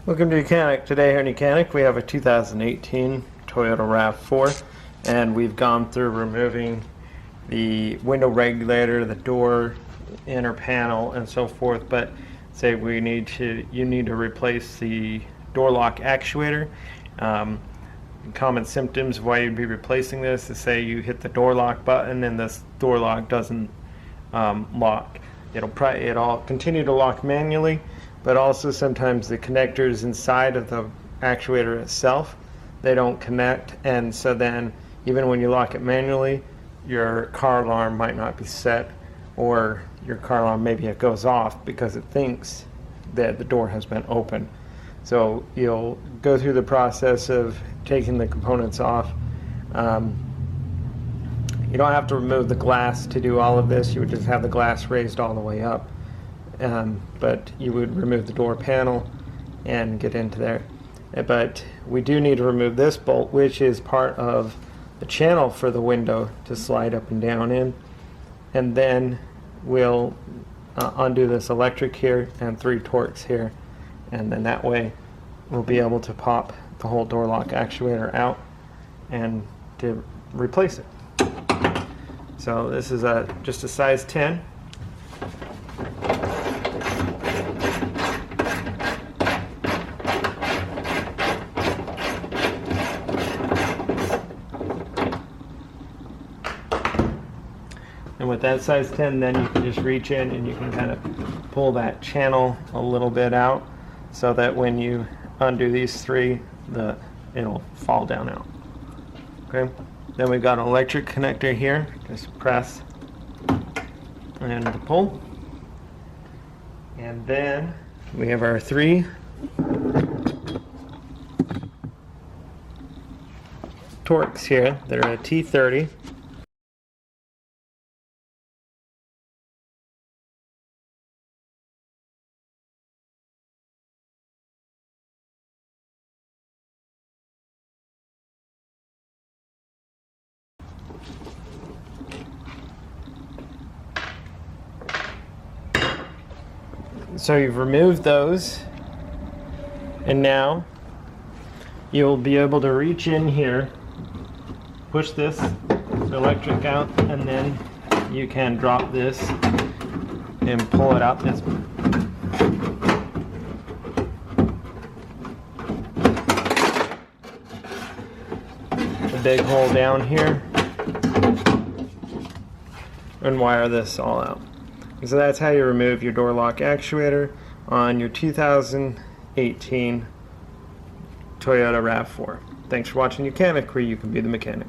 Welcome to YOUCANIC. Today here in YOUCANIC we have a 2018 Toyota RAV4, and we've gone through removing the window regulator, the door, inner panel, and so forth. But say you need to replace the door lock actuator. Common symptoms of why you'd be replacing this is, say you hit the door lock button and this door lock doesn't lock. It'll continue to lock manually, but also sometimes the connectors inside of the actuator itself, they don't connect, and so then even when you lock it manually, your car alarm might not be set, or your car alarm, maybe it goes off because it thinks that the door has been opened. So you'll go through the process of taking the components off. You don't have to remove the glass to do all of this. You would just have the glass raised all the way up. But you would remove the door panel and get into there. But we do need to remove this bolt, which is part of the channel for the window to slide up and down in. And then we'll undo this electric here and 3 Torx here. And then that way we'll be able to pop the whole door lock actuator out and to replace it. So this is just a size 10. And with that size 10, then you can just reach in and you can kind of pull that channel a little bit out so that when you undo these 3, it'll fall down out. Okay. Then we've got an electric connector here. Just press and pull. And then we have our 3 Torx here that are a T30. So you've removed those, and now you'll be able to reach in here, push this electric out, and then you can drop this and pull it out. This a big hole down here, and wire this all out. So that's how you remove your door lock actuator on your 2018 Toyota RAV4. Thanks for watching YOUCANIC, where you can be the mechanic.